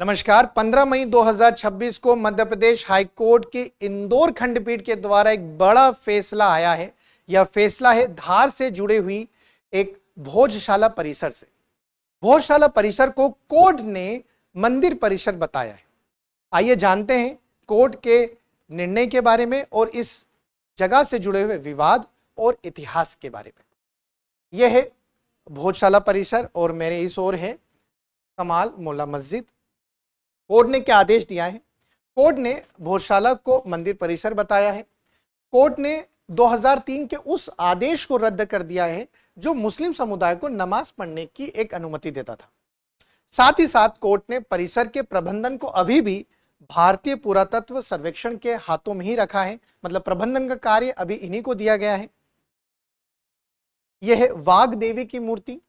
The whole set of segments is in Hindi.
नमस्कार। 15 मई 2026 को मध्य प्रदेश हाईकोर्ट की इंदौर खंडपीठ के द्वारा एक बड़ा फैसला आया है। यह फैसला है धार से जुड़ी हुई एक भोजशाला परिसर से। भोजशाला परिसर को कोर्ट ने मंदिर परिसर बताया है। आइए जानते हैं कोर्ट के निर्णय के बारे में और इस जगह से जुड़े हुए विवाद और इतिहास के बारे में। यह है भोजशाला परिसर और मेरे इस ओर है कमाल मोला मस्जिद। कोर्ट ने क्या आदेश दिया है? कोर्ट ने भोजशाला को मंदिर परिसर बताया है। कोर्ट ने 2003 के उस आदेश को रद्द कर दिया है जो मुस्लिम समुदाय को नमाज पढ़ने की एक अनुमति देता था। साथ ही साथ कोर्ट ने परिसर के प्रबंधन को अभी भी भारतीय पुरातत्व सर्वेक्षण के हाथों में ही रखा है। मतलब प्रबंधन का कार्य अभी इन्हीं को दिया गया है। यह है वाघ देवी की मूर्ति,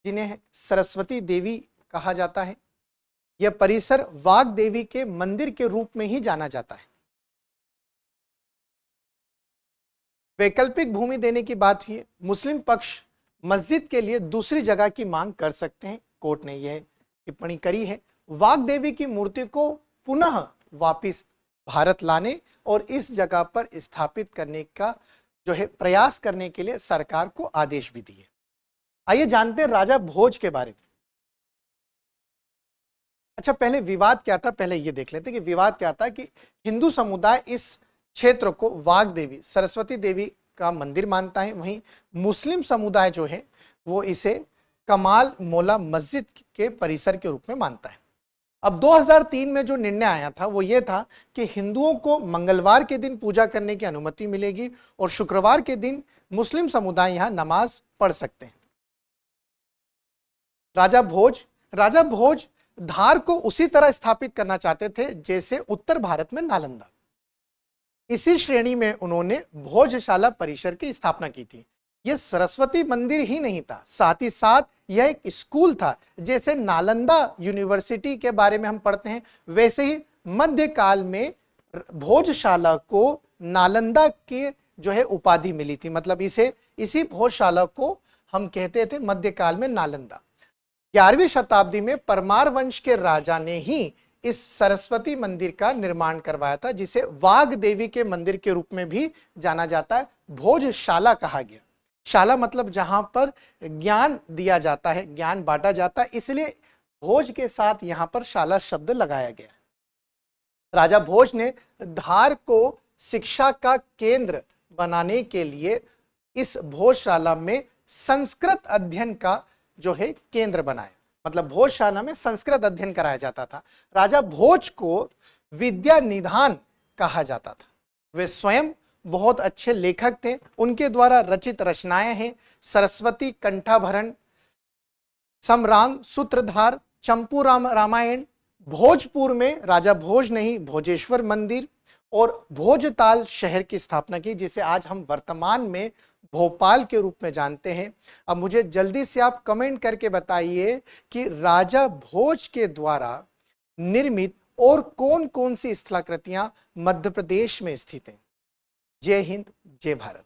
जिन्हें सरस्वती देवी कहा जाता है। यह परिसर वाघ देवी के मंदिर के रूप में ही जाना जाता है। वैकल्पिक भूमि देने की बात हुई है। मुस्लिम पक्ष मस्जिद के लिए दूसरी जगह की मांग कर सकते हैं। कोर्ट ने यह टिप्पणी करी है। वाघ देवी की मूर्ति को पुनः वापस भारत लाने और इस जगह पर स्थापित करने का जो है प्रयास करने के लिए सरकार को आदेश भी दिए। आइए जानते हैं राजा भोज के बारे में। अच्छा, पहले विवाद क्या था, पहले ये देख लेते हैं कि विवाद क्या था। कि हिंदू समुदाय इस क्षेत्र को वाघ देवी सरस्वती देवी का मंदिर मानता है, वहीं मुस्लिम समुदाय जो है वो इसे कमाल मोला मस्जिद के परिसर के रूप में मानता है। अब 2003 में जो निर्णय आया था वो ये था कि हिंदुओं को मंगलवार के दिन पूजा करने की अनुमति मिलेगी और शुक्रवार के दिन मुस्लिम समुदाय यहां नमाज पढ़ सकते हैं। राजा भोज धार को उसी तरह स्थापित करना चाहते थे जैसे उत्तर भारत में नालंदा। इसी श्रेणी में उन्होंने भोजशाला परिसर की स्थापना की थी। यह सरस्वती मंदिर ही नहीं था, साथ ही साथ यह एक स्कूल था। जैसे नालंदा यूनिवर्सिटी के बारे में हम पढ़ते हैं, वैसे ही मध्यकाल में भोजशाला को नालंदा के जो है उपाधि मिली थी। मतलब इसी भोजशाला को हम कहते थे मध्यकाल में नालंदा। 11वीं शताब्दी में परमार वंश के राजा ने ही इस सरस्वती मंदिर का निर्माण करवाया था, जिसे वाघ देवी के मंदिर के रूप में भी जाना जाता है। भोजशाला कहा गया। शाला मतलब जहां पर ज्ञान दिया जाता है, ज्ञान बांटा जाता है, इसलिए भोज के साथ यहां पर शाला शब्द लगाया गया। राजा भोज ने धार को शिक्षा का केंद्र बनाने के लिए इस भोजशाला में संस्कृत अध्ययन का जो है केंद्र बनाया। मतलब भोजशाला में संस्कृत अध्ययन कराया जाता था। राजा भोज को विद्या निधान कहा जाता था। वे स्वयं बहुत अच्छे लेखक थे। उनके द्वारा रचित रचनाएं हैं सरस्वती कंठाभरण, समरांग सूत्रधार, चंपू रामायण। भोजपुर में राजा भोज ने ही भोजेश्वर मंदिर और भोजताल शहर की स्थापना की, जिसे आज हम वर्तमान में भोपाल के रूप में जानते हैं। अब मुझे जल्दी से आप कमेंट करके बताइए कि राजा भोज के द्वारा निर्मित और कौन कौन सी स्थलाकृतियां मध्य प्रदेश में स्थित हैं। जय हिंद, जय भारत।